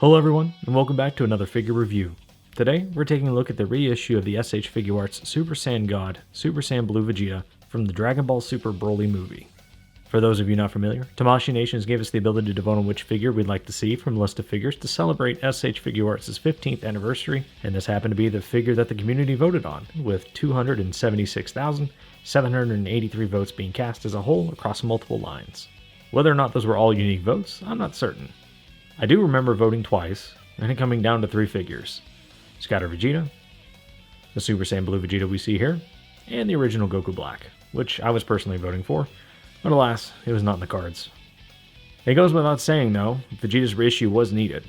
Hello everyone, and welcome back to another figure review. Today, we're taking a look at the reissue of the S.H.Figuarts Super Saiyan God, Super Saiyan Blue Vegeta from the Dragon Ball Super Broly movie. For those of you not familiar, Tamashii Nations gave us the ability to vote on which figure we'd like to see from a list of figures to celebrate S.H.Figuarts' 15th anniversary, and this happened to be the figure that the community voted on, with 276,783 votes being cast as a whole across multiple lines. Whether or not those were all unique votes, I'm not certain. I do remember voting twice, and it coming down to 3 figures. Scatter Vegeta, the Super Saiyan Blue Vegeta we see here, and the original Goku Black, which I was personally voting for, but alas, it was not in the cards. It goes without saying though, Vegeta's reissue was needed,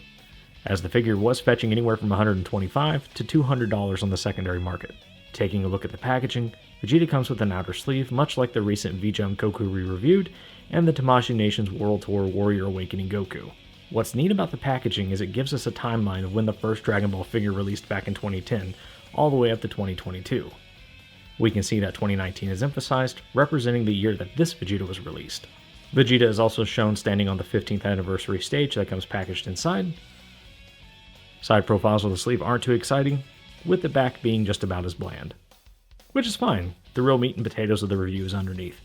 as the figure was fetching anywhere from $125 to $200 on the secondary market. Taking a look at the packaging, Vegeta comes with an outer sleeve, much like the recent V-Jump Goku re-reviewed, and the Tamashii Nations World Tour Warrior Awakening Goku. What's neat about the packaging is it gives us a timeline of when the first Dragon Ball figure released back in 2010, all the way up to 2022. We can see that 2019 is emphasized, representing the year that this Vegeta was released. Vegeta is also shown standing on the 15th anniversary stage that comes packaged inside. Side profiles of the sleeve aren't too exciting, with the back being just about as bland. Which is fine, the real meat and potatoes of the review is underneath.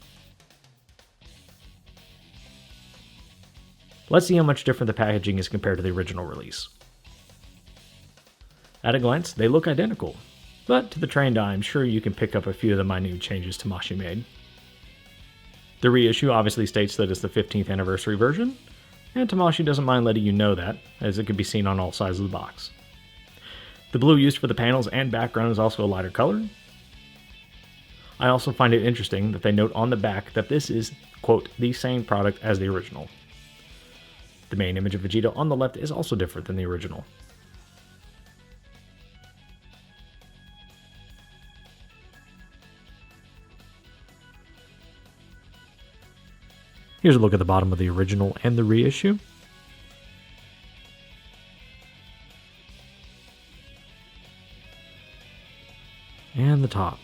Let's see how much different the packaging is compared to the original release. At a glance, they look identical, but to the trained eye, I'm sure you can pick up a few of the minute changes Tamashii made. The reissue obviously states that it's the 15th anniversary version, and Tamashii doesn't mind letting you know that, as it can be seen on all sides of the box. The blue used for the panels and background is also a lighter color. I also find it interesting that they note on the back that this is, quote, the same product as the original. The main image of Vegeta on the left is also different than the original. Here's a look at the bottom of the original and the reissue. And the top.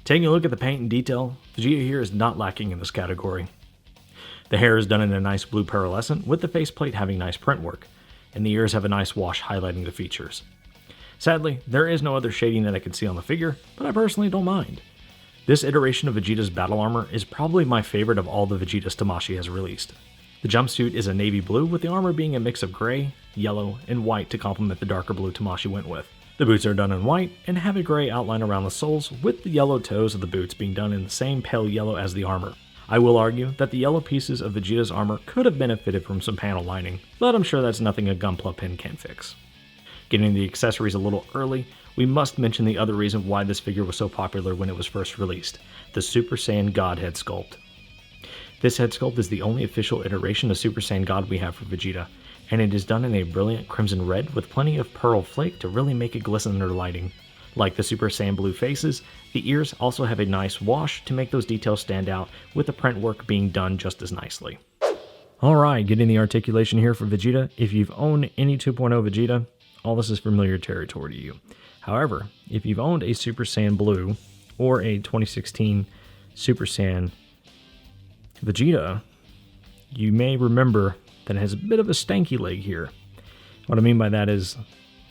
Taking a look at the paint and detail, Vegeta here is not lacking in this category. The hair is done in a nice blue pearlescent, with the faceplate having nice print work, and the ears have a nice wash highlighting the features. Sadly, there is no other shading that I can see on the figure, but I personally don't mind. This iteration of Vegeta's battle armor is probably my favorite of all the Vegetas Tamashii has released. The jumpsuit is a navy blue, with the armor being a mix of gray, yellow, and white to complement the darker blue Tamashii went with. The boots are done in white and have a gray outline around the soles, with the yellow toes of the boots being done in the same pale yellow as the armor. I will argue that the yellow pieces of Vegeta's armor could have benefited from some panel lining, but I'm sure that's nothing a Gunpla pen can't fix. Getting the accessories a little early, we must mention the other reason why this figure was so popular when it was first released, the Super Saiyan God head sculpt. This head sculpt is the only official iteration of Super Saiyan God we have for Vegeta, and it is done in a brilliant crimson red with plenty of pearl flake to really make it glisten under lighting. Like the Super Saiyan Blue faces, the ears also have a nice wash to make those details stand out, with the print work being done just as nicely. Alright, getting the articulation here for Vegeta. If you've owned any 2.0 Vegeta, all this is familiar territory to you. However, if you've owned a Super Saiyan Blue or a 2016 Super Saiyan Vegeta, you may remember that it has a bit of a stanky leg here. What I mean by that is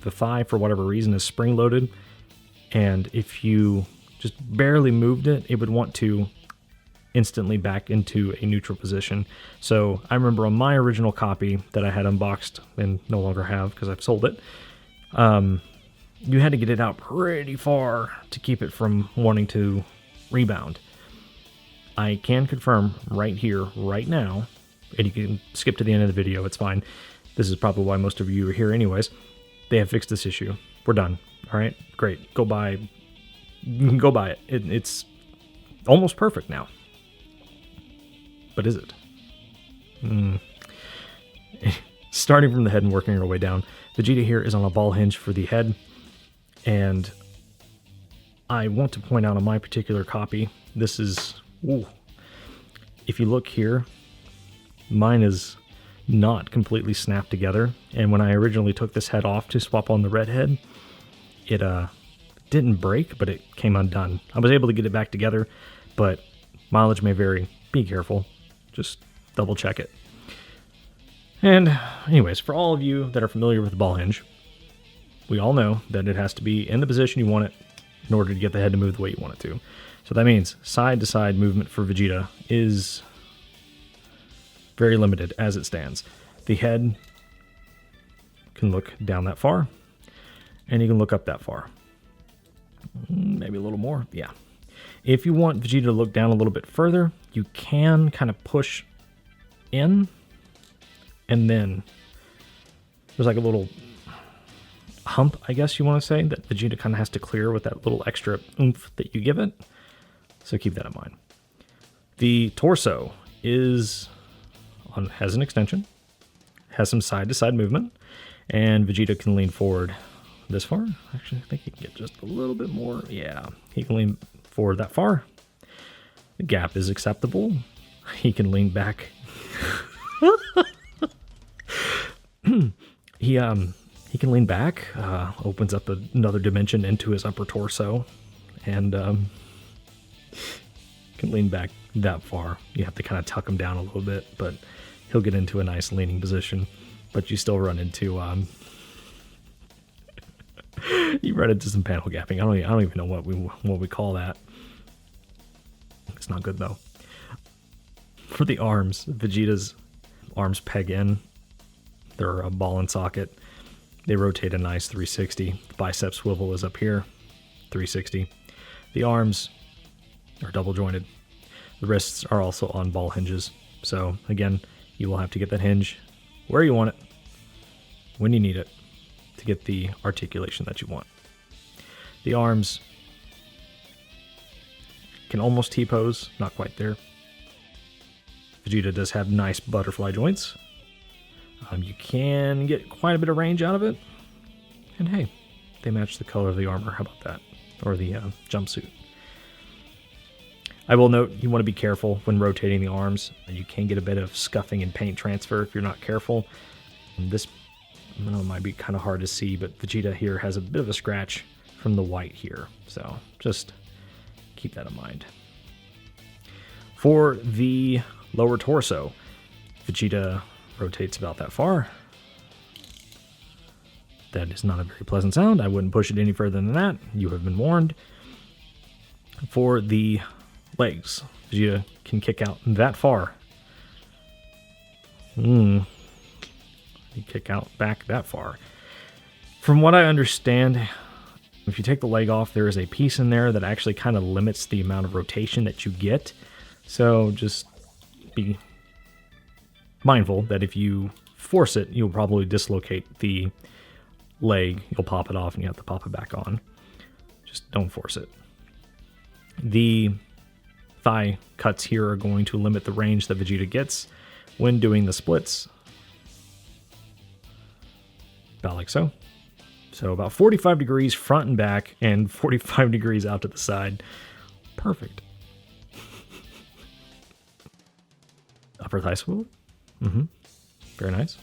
the thigh, for whatever reason, is spring-loaded, and if you just barely moved it, it would want to instantly back into a neutral position. So I remember on my original copy that I had unboxed and no longer have because I've sold it, you had to get it out pretty far to keep it from wanting to rebound. I can confirm right here, right now, and you can skip to the end of the video, it's fine. This is probably why most of you are here anyways. They have fixed this issue. We're done. Alright, great. Go buy. You can go buy it. It's almost perfect now. But is it? Starting from the head and working our way down, Vegeta here is on a ball hinge for the head, and I want to point out on my particular copy, this is... Ooh, if you look here, mine is not completely snapped together, and when I originally took this head off to swap on the red head, it didn't break, but it came undone. I was able to get it back together, but mileage may vary. Be careful. Just double check it. And anyways, for all of you that are familiar with the ball hinge, we all know that it has to be in the position you want it in order to get the head to move the way you want it to. So that means side-to-side movement for Vegeta is very limited as it stands. The head can look down that far, and you can look up that far. Maybe a little more, yeah. If you want Vegeta to look down a little bit further, you can kind of push in, and then there's like a little hump, I guess you want to say, that Vegeta kind of has to clear with that little extra oomph that you give it. So keep that in mind. The torso has an extension, has some side-to-side movement, and Vegeta can lean forward this far. Actually, I think he can get just a little bit more. Yeah, he can lean forward that far. The gap is acceptable. He can lean back. He can lean back, opens up another dimension into his upper torso, and can lean back that far. You have to kind of tuck him down a little bit, but he'll get into a nice leaning position. But you still run into some panel gapping. I don't even know what we call that. It's not good though. For the arms, Vegeta's arms peg in. They're a ball and socket. They rotate a nice 360. The bicep swivel is up here, 360. The arms are double jointed. The wrists are also on ball hinges. So again, you will have to get that hinge where you want it, when you need it, to get the articulation that you want. The arms can almost T-pose, not quite there. Vegeta does have nice butterfly joints. You can get quite a bit of range out of it. And hey, they match the color of the armor. How about that? Or the jumpsuit. I will note, you want to be careful when rotating the arms. You can get a bit of scuffing and paint transfer if you're not careful. And this might be kind of hard to see, but Vegeta here has a bit of a scratch from the white here. So just keep that in mind. For the lower torso, Vegeta rotates about that far. That is not a very pleasant sound. I wouldn't push it any further than that. You have been warned. For the legs, Vegeta can kick out that far. You kick out back that far. From what I understand, if you take the leg off, there is a piece in there that actually kind of limits the amount of rotation that you get. So just be mindful that if you force it, you'll probably dislocate the leg. You'll pop it off and you have to pop it back on. Just don't force it. The thigh cuts here are going to limit the range that Vegeta gets when doing the splits. About like so. So about 45 degrees front and back and 45 degrees out to the side. Perfect. Upper thigh swivel. Very nice.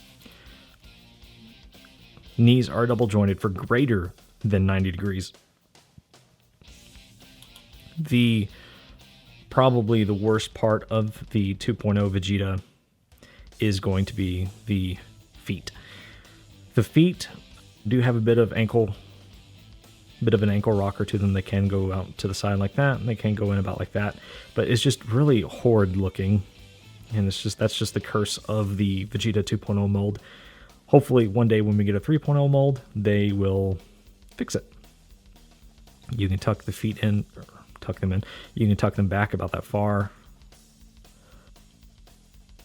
Knees are double jointed for greater than 90 degrees. Probably the worst part of the 2.0 Vegeta is going to be the feet. The feet do have a bit of an ankle rocker to them. They can go out to the side like that, and they can go in about like that. But it's just really horrid looking. And that's just the curse of the Vegeta 2.0 mold. Hopefully one day when we get a 3.0 mold, they will fix it. You can tuck the feet in, or tuck them in. You can tuck them back about that far.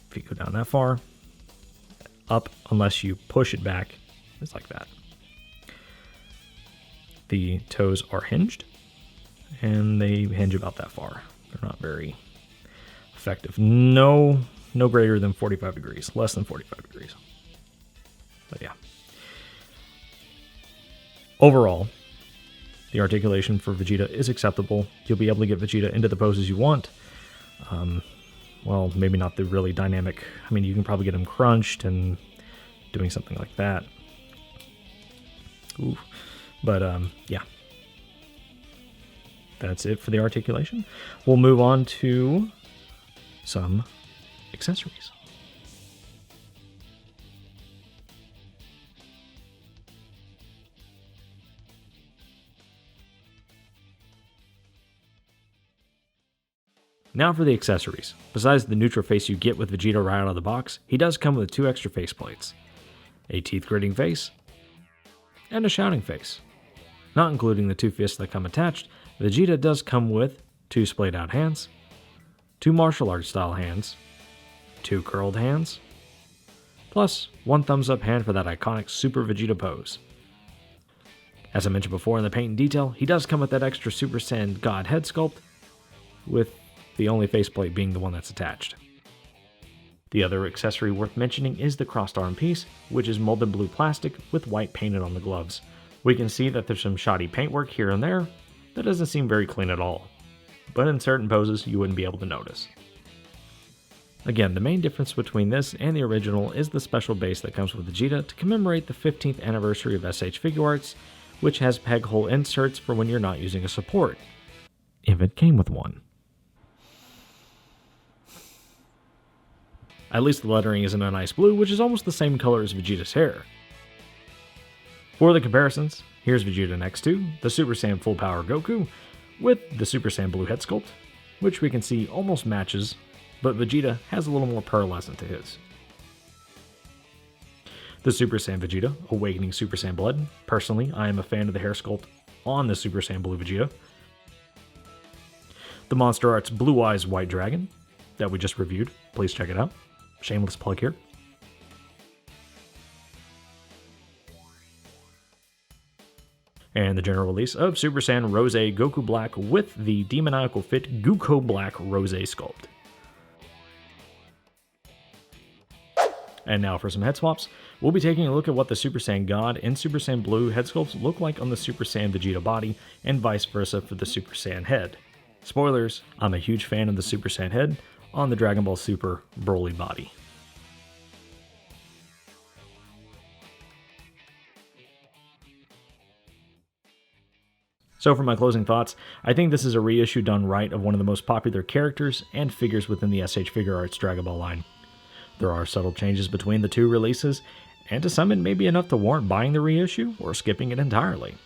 Feet go down that far. Up, unless you push it back, it's like that. The toes are hinged, and they hinge about that far. They're not very effective. No greater than 45 degrees, less than 45 degrees. But yeah. Overall, the articulation for Vegeta is acceptable. You'll be able to get Vegeta into the poses you want. Well, maybe not the really dynamic. I mean, you can probably get him crunched and doing something like that. Ooh. But yeah. that's it for the articulation. We'll move on to some accessories. Now for the accessories. Besides the neutral face you get with Vegeta right out of the box, he does come with 2 extra faceplates. A teeth gritting face, and a shouting face. Not including the 2 fists that come attached, Vegeta does come with 2 splayed out hands, 2 martial arts style hands, 2 curled hands, plus 1 thumbs up hand for that iconic Super Vegeta pose. As I mentioned before in the paint and detail, he does come with that extra Super Saiyan God head sculpt, with the only faceplate being the one that's attached. The other accessory worth mentioning is the crossed arm piece, which is molded blue plastic with white painted on the gloves. We can see that there's some shoddy paintwork here and there that doesn't seem very clean at all, but in certain poses you wouldn't be able to notice. Again, the main difference between this and the original is the special base that comes with Vegeta to commemorate the 15th anniversary of S.H.Figuarts, which has peg hole inserts for when you're not using a support, if it came with one. At least the lettering is in a nice blue, which is almost the same color as Vegeta's hair. For the comparisons, here's Vegeta next to the Super Saiyan Full Power Goku with the Super Saiyan Blue head sculpt, which we can see almost matches, but Vegeta has a little more pearlescent to his. The Super Saiyan Vegeta, Awakening Super Saiyan Blood. Personally, I am a fan of the hair sculpt on the Super Saiyan Blue Vegeta. The Monster Arts Blue Eyes White Dragon that we just reviewed. Please check it out. Shameless plug here. And the general release of Super Saiyan Rose Goku Black with the Demoniacal Fit Goku Black Rose sculpt. And now for some head swaps. We'll be taking a look at what the Super Saiyan God and Super Saiyan Blue head sculpts look like on the Super Saiyan Vegeta body, and vice versa for the Super Saiyan head. Spoilers, I'm a huge fan of the Super Saiyan head on the Dragon Ball Super Broly body. So for my closing thoughts, I think this is a reissue done right of one of the most popular characters and figures within the S.H.Figuarts Dragon Ball line. There are subtle changes between the 2 releases, and to some it may be enough to warrant buying the reissue or skipping it entirely.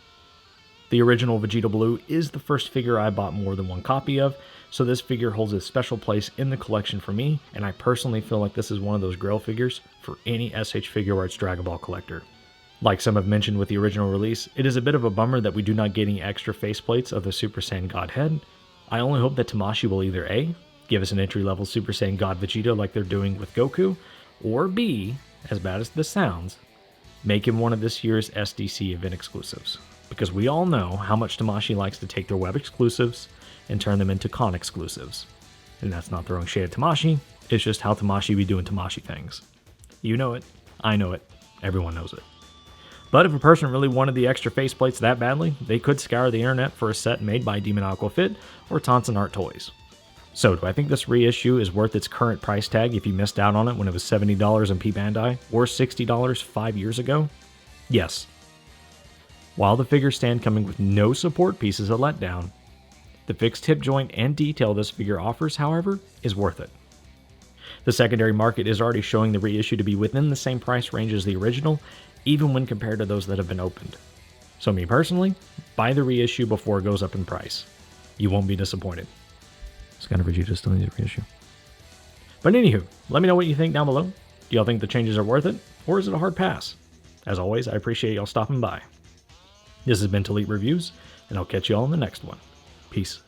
The original Vegeta Blue is the first figure I bought more than 1 copy of, so this figure holds a special place in the collection for me, and I personally feel like this is one of those grail figures for any S.H.Figuarts Dragon Ball collector. Like some have mentioned with the original release, it is a bit of a bummer that we do not get any extra faceplates of the Super Saiyan God head. I only hope that Tamashii will either A, give us an entry-level Super Saiyan God Vegeta like they're doing with Goku, or B, as bad as this sounds, make him one of this year's SDC event exclusives. Because we all know how much Tamashii likes to take their web exclusives and turn them into con exclusives. And that's not throwing shade at Tamashii, it's just how Tamashii be doing Tamashii things. You know it, I know it, everyone knows it. But if a person really wanted the extra faceplates that badly, they could scour the internet for a set made by Demoniacal Fit or Tonson Art Toys. So do I think this reissue is worth its current price tag if you missed out on it when it was $70 in P Bandai or $60 5 years ago? Yes. While the figure stand coming with no support piece is a letdown, the fixed hip joint and detail this figure offers, however, is worth it. The secondary market is already showing the reissue to be within the same price range as the original, even when compared to those that have been opened. So me personally, buy the reissue before it goes up in price. You won't be disappointed. Sky Vegeta still needs a reissue. But anywho, let me know what you think down below. Do y'all think the changes are worth it, or is it a hard pass? As always, I appreciate y'all stopping by. This has been Talite Reviews, and I'll catch y'all in the next one. Peace.